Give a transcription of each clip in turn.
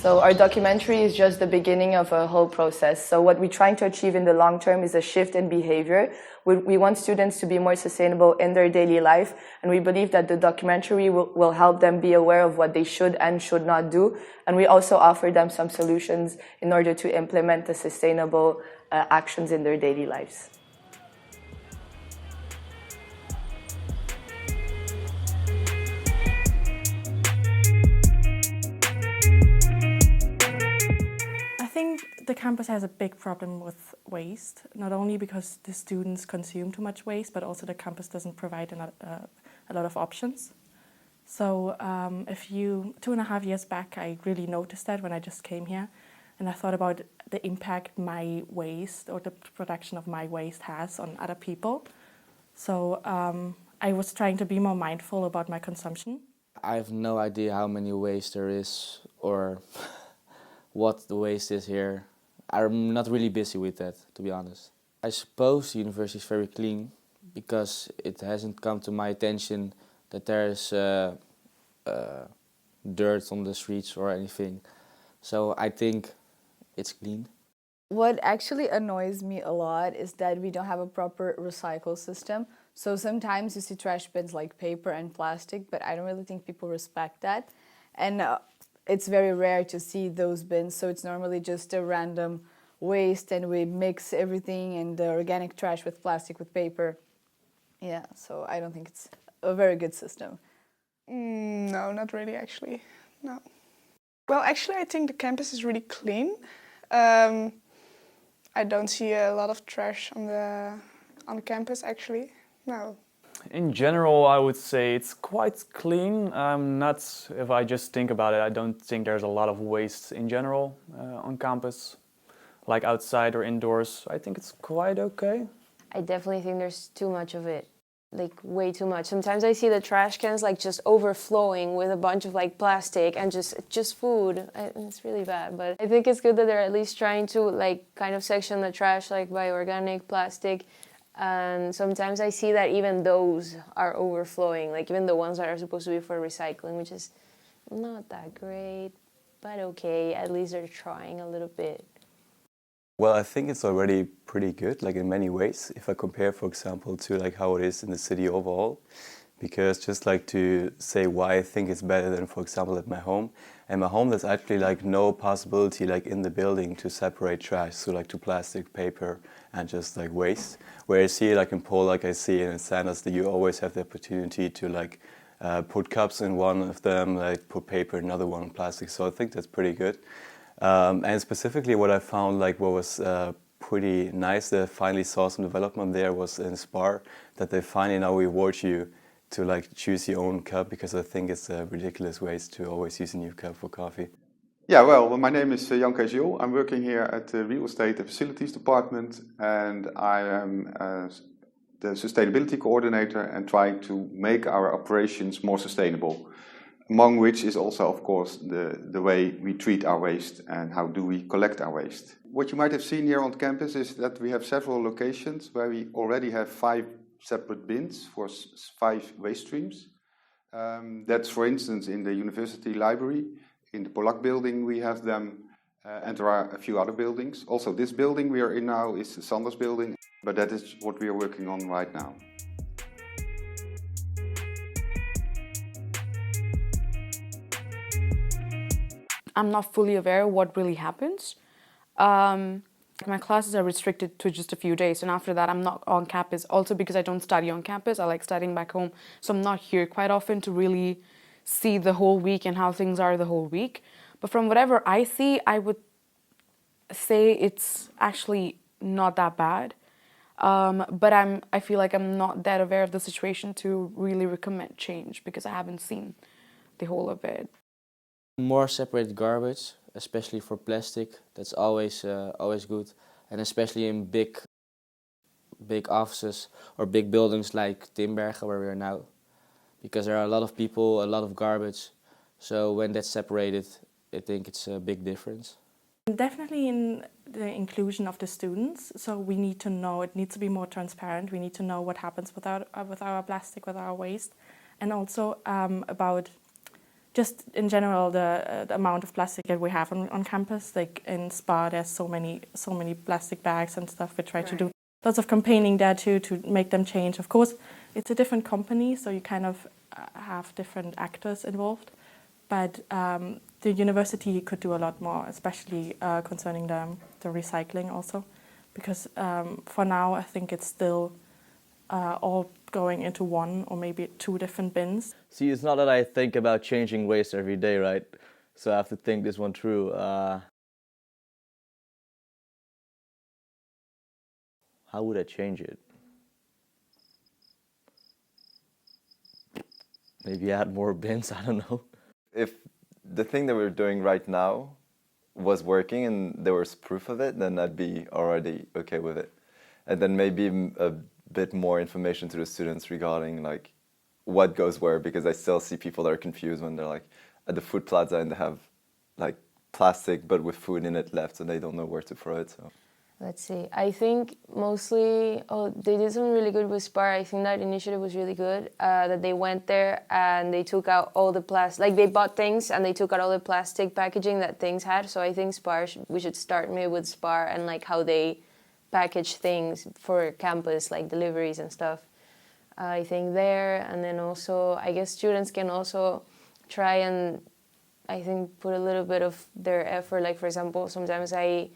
So our documentary is just the beginning of a whole process. So what we're trying to achieve in the long term is a shift in behavior. We want students to be more sustainable in their daily life, and we believe that the documentary will help them be aware of what they should and should not do. And we also offer them some solutions in order to implement the sustainable actions in their daily lives. I think the campus has a big problem with waste, not only because the students consume too much waste, but also the campus doesn't provide a lot of options. So 2.5 years back, I really noticed that when I just came here, and I thought about the impact my waste or the production of my waste has on other people. So I was trying to be more mindful about my consumption. I have no idea how many waste there is or what the waste is here. I'm not really busy with that, to be honest. I suppose the university is very clean because it hasn't come to my attention that there's dirt on the streets or anything. So I think it's clean. What actually annoys me a lot is that we don't have a proper recycle system. So sometimes you see trash bins like paper and plastic, but I don't really think people respect that. And it's very rare to see those bins, so it's normally just a random waste, and we mix everything and the organic trash with plastic with paper. Yeah, so I don't think it's a very good system. No, not really actually, no. Well, actually I think the campus is really clean. I don't see a lot of trash on the campus actually, no. In general, I would say it's quite clean. If I just think about it, I don't think there's a lot of waste in general on campus, like outside or indoors. I think it's quite okay. I definitely think there's too much of it, like way too much. Sometimes I see the trash cans like just overflowing with a bunch of like plastic and just food. It's really bad, but I think it's good that they're at least trying to like kind of section the trash like by organic, plastic. And sometimes I see that even those are overflowing, like even the ones that are supposed to be for recycling, which is not that great, but okay, at least they're trying a little bit. Well, I think it's already pretty good, like in many ways, if I compare, for example, to like how it is in the city overall. Because just like to say why I think it's better than, for example, at my home. At my home, there's actually like no possibility like in the building to separate trash, so like to plastic, paper, and just like waste. Whereas here, like in Pole, like I see in Sanders, that you always have the opportunity to like put cups in one of them, like put paper in another one, plastic. So I think that's pretty good. And specifically, what I found like what was pretty nice that I finally saw some development there was in Spar, that they finally now reward you to like choose your own cup, because I think it's a ridiculous waste to always use a new cup for coffee. Yeah, well, my name is Jan Kees Jol. I'm working here at the Real Estate and Facilities Department, and I am the Sustainability Coordinator and trying to make our operations more sustainable, among which is also, of course, the way we treat our waste and how do we collect our waste. What you might have seen here on campus is that we have several locations where we already have 5 separate bins for 5 waste streams. That's, for instance, in the university library. In the Polak building we have them, and there are a few other buildings. Also, this building we are in now is the Sanders building, but that is what we are working on right now. I'm not fully aware of what really happens. My classes are restricted to just a few days, and after that I'm not on campus. Also because I don't study on campus, I like studying back home, so I'm not here quite often to really see the whole week and how things are the whole week. But from whatever I see, I would say it's actually not that bad. But I feel like I'm not that aware of the situation to really recommend change because I haven't seen the whole of it. More separated garbage, especially for plastic, that's always good, and especially in big offices or big buildings like Timbergen, where we are now, because there are a lot of people, a lot of garbage. So when that's separated, I think it's a big difference. Definitely in the inclusion of the students. So we need to know, it needs to be more transparent. We need to know what happens with our plastic, with our waste, and also about just in general the amount of plastic that we have on campus. Like in SPA, there's so many plastic bags and stuff. We try to do lots of campaigning there too to make them change. Of course, it's a different company, so you kind of have different actors involved. But the university could do a lot more, especially concerning the recycling also, because for now I think it's still all going into one or maybe two different bins. See, it's not that I think about changing waste every day, right? So I have to think this one through. How would I change it? Maybe add more bins, I don't know. If the thing that we're doing right now was working and there was proof of it, then I'd be already okay with it. And then maybe a bit more information to the students regarding like what goes where, because I still see people that are confused when they're like at the food plaza and they have like plastic but with food in it left and they don't know where to throw it. So. Let's see. I think mostly, they did something really good with SPAR. I think that initiative was really good, that they went there and they took out all the plastic, like they bought things and they took out all the plastic packaging that things had. So I think SPAR, we should start maybe with SPAR and like how they package things for campus, like deliveries and stuff. I think there, and then also, I guess students can also try and, I think, put a little bit of their effort. Like for example, sometimes I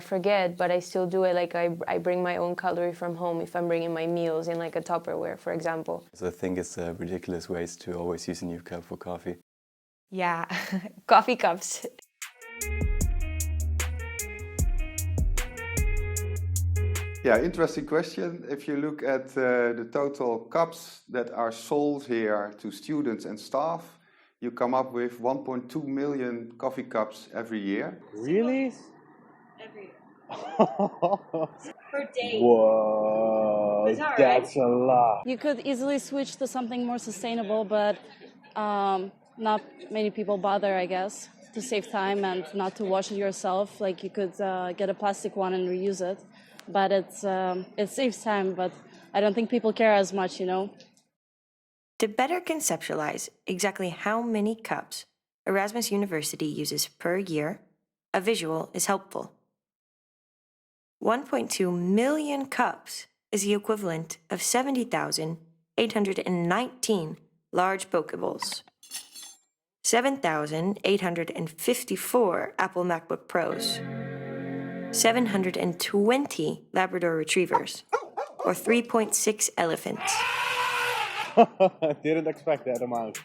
forget, but I still do it. Like I bring my own cutlery from home if I'm bringing my meals in like a Tupperware, for example. So I think it's a ridiculous waste to always use a new cup for coffee. Yeah, coffee cups. Yeah, interesting question. If you look at the total cups that are sold here to students and staff, you come up with 1.2 million coffee cups every year. Really? Every year. Per day. Whoa, that's a lot. You could easily switch to something more sustainable, but not many people bother, I guess, to save time and not to wash it yourself. Like you could get a plastic one and reuse it, but it saves time, but I don't think people care as much, you know. To better conceptualize exactly how many cups Erasmus University uses per year, a visual is helpful. 1.2 million cups is the equivalent of 70,819 large Pokeballs, 7,854 Apple MacBook Pros, 720 Labrador Retrievers, or 3.6 elephants. Didn't expect that amount.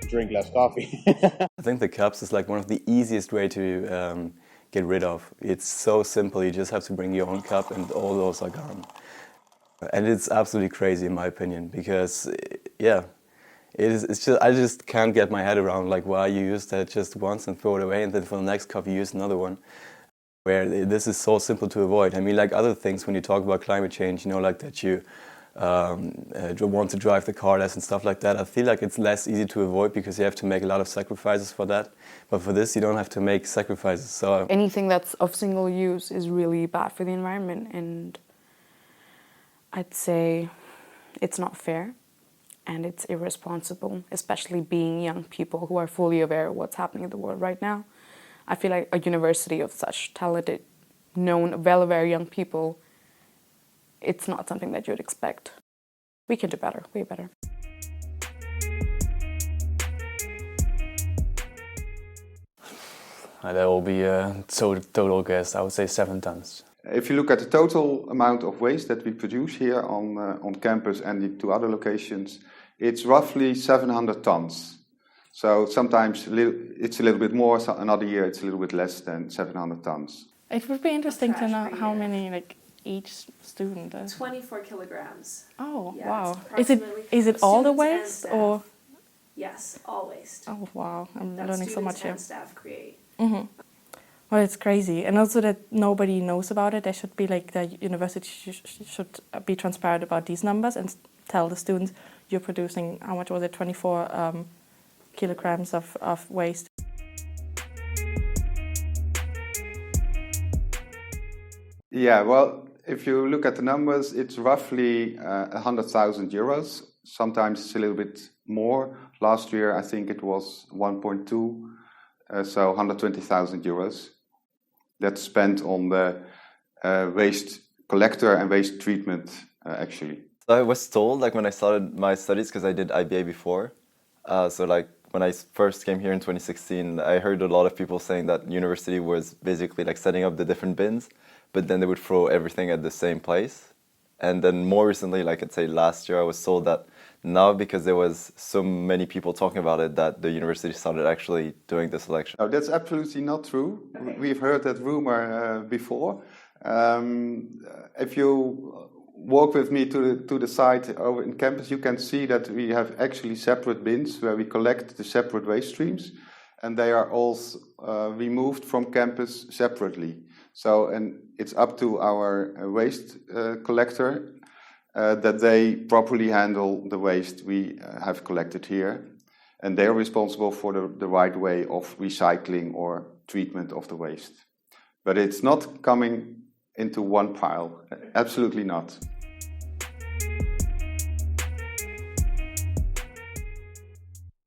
Drink less coffee. I think the cups is like one of the easiest way to get rid of. It's so simple. You just have to bring your own cup and all those are gone. And it's absolutely crazy in my opinion because, yeah, it's just I just can't get my head around like why you use that just once and throw it away and then for the next cup you use another one. Where this is so simple to avoid. I mean, like other things when you talk about climate change, you know, like that you want to drive the car less and stuff like that. I feel like it's less easy to avoid because you have to make a lot of sacrifices for that. But for this, you don't have to make sacrifices. So anything that's of single use is really bad for the environment, and I'd say it's not fair and it's irresponsible, especially being young people who are fully aware of what's happening in the world right now. I feel like a university of such talented, known, well-aware young people, it's not something that you'd expect. We can do better, way better. That will be a total guess. I would say 7 tons. If you look at the total amount of waste that we produce here on campus and the 2 other locations, it's roughly 700 tons. So sometimes it's a little bit more, so another year it's a little bit less than 700 tons. It would be interesting to know how many like each student does. 24 kilograms. Oh, Yeah, wow. it's Is it all the students and waste staff. or? Yes, all waste. Oh, wow. I'm That learning so much students here. and staff create. Mm-hmm. Well, it's crazy. And also that nobody knows about it. There should be like the university should be transparent about these numbers and tell the students you're producing, how much was it, 24 kilograms of waste. Yeah, well, if you look at the numbers, it's roughly 100,000 euros Sometimes it's a little bit more. Last year, I think it was 1.2, so 120,000 euros. That's spent on the waste collector and waste treatment, actually. So I was told, like when I started my studies, because I did IBA before, so like when I first came here in 2016, I heard a lot of people saying that university was basically like setting up the different bins, but then they would throw everything at the same place. And then more recently, like I'd say last year, I was told that now, because there was so many people talking about it, that the university started actually doing the selection. No, that's absolutely not true. Okay. We've heard that rumor before. If you walk with me to the site over in campus, you can see that we have actually separate bins where we collect the separate waste streams, and they are all removed from campus separately. So, and it's up to our waste collector that they properly handle the waste we have collected here, and they're responsible for the right way of recycling or treatment of the waste. But it's not coming into one pile, absolutely not.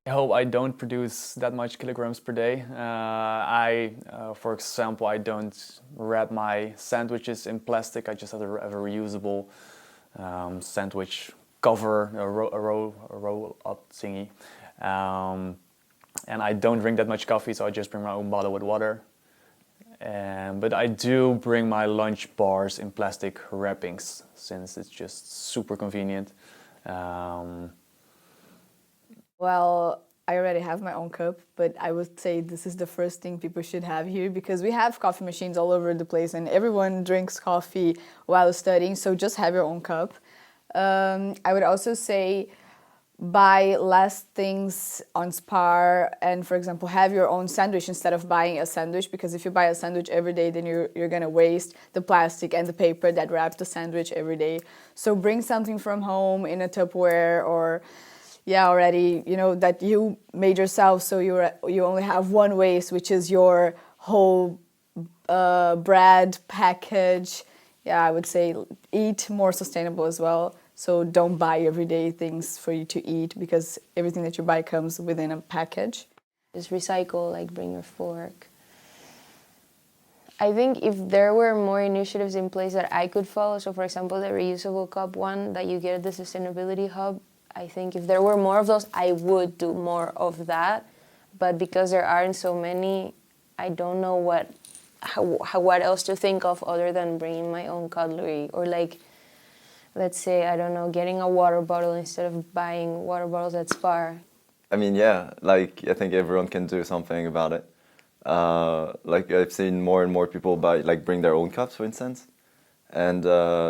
I hope I don't produce that much kilograms per day. For example, I don't wrap my sandwiches in plastic. I just have a reusable sandwich cover, a roll-up thingy. And I don't drink that much coffee, so I just bring my own bottle with water. But I do bring my lunch bars in plastic wrappings, since it's just super convenient. Well, I already have my own cup, but I would say this is the first thing people should have here, because we have coffee machines all over the place and everyone drinks coffee while studying, so just have your own cup. I would also say buy less things on Spar and, for example, have your own sandwich instead of buying a sandwich, because if you buy a sandwich every day, then you're going to waste the plastic and the paper that wraps the sandwich every day. So bring something from home in a Tupperware, or already, that you made yourself, so you only have one waste, which is your whole bread package. I would say eat more sustainable as well. So don't buy everyday things for you to eat, because everything that you buy comes within a package. Just recycle, like bring your fork. I think if there were more initiatives in place that I could follow, so for example, the reusable cup one that you get at the Sustainability Hub, I think if there were more of those, I would do more of that. But because there aren't so many, I don't know what else to think of other than bringing my own cutlery, or like, let's say, I don't know, getting a water bottle instead of buying water bottles at Spar. I mean, yeah, like I think everyone can do something about it. Like I've seen more and more people bring their own cups, for instance. And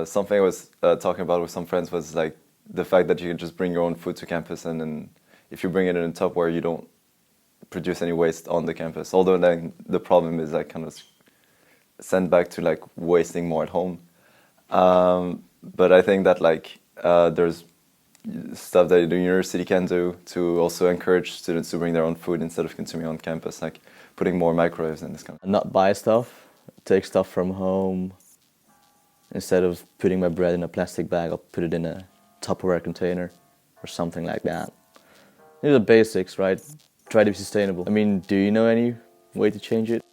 something I was talking about with some friends was like the fact that you can just bring your own food to campus, and then if you bring it in a Tupperware, you don't produce any waste on the campus. Although then the problem is like kind of sent back to like wasting more at home. But I think that like there's stuff that the university can do to also encourage students to bring their own food instead of consuming on campus, like putting more microwaves in this kind of. Not buy stuff, take stuff from home. Instead of putting my bread in a plastic bag, I'll put it in a Tupperware container or something like that. These are the basics, right? Try to be sustainable. I mean, do you know any way to change it?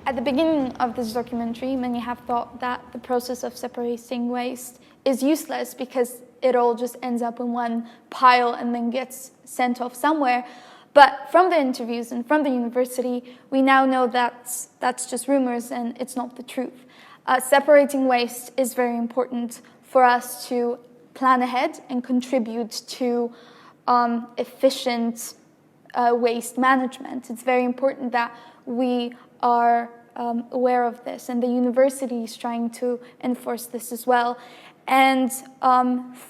At the beginning of this documentary, many have thought that the process of separating waste is useless because it all just ends up in one pile and then gets sent off somewhere. But from the interviews and from the university, we now know that that's just rumors and it's not the truth. Separating waste is very important for us to plan ahead and contribute to efficient waste management. It's very important that we are aware of this, and the university is trying to enforce this as well. And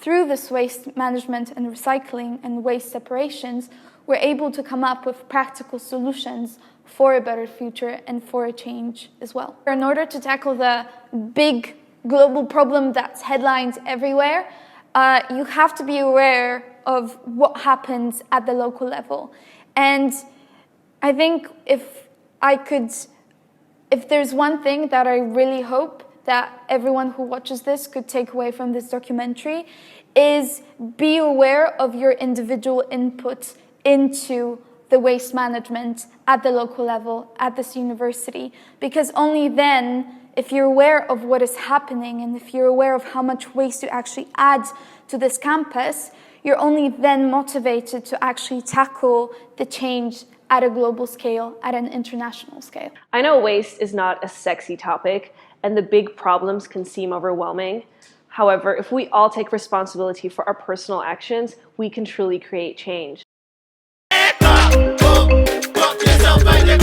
through this waste management and recycling and waste separations, we're able to come up with practical solutions for a better future and for a change as well. In order to tackle the big global problem that's headlines everywhere, you have to be aware of what happens at the local level. And I think if there's one thing that I really hope that everyone who watches this could take away from this documentary, is be aware of your individual input into the waste management at the local level, at this university. Because only then, if you're aware of what is happening and if you're aware of how much waste you actually add to this campus, you're only then motivated to actually tackle the change at a global scale, at an international scale. I know waste is not a sexy topic, and the big problems can seem overwhelming. However, if we all take responsibility for our personal actions, we can truly create change. Put yourself on your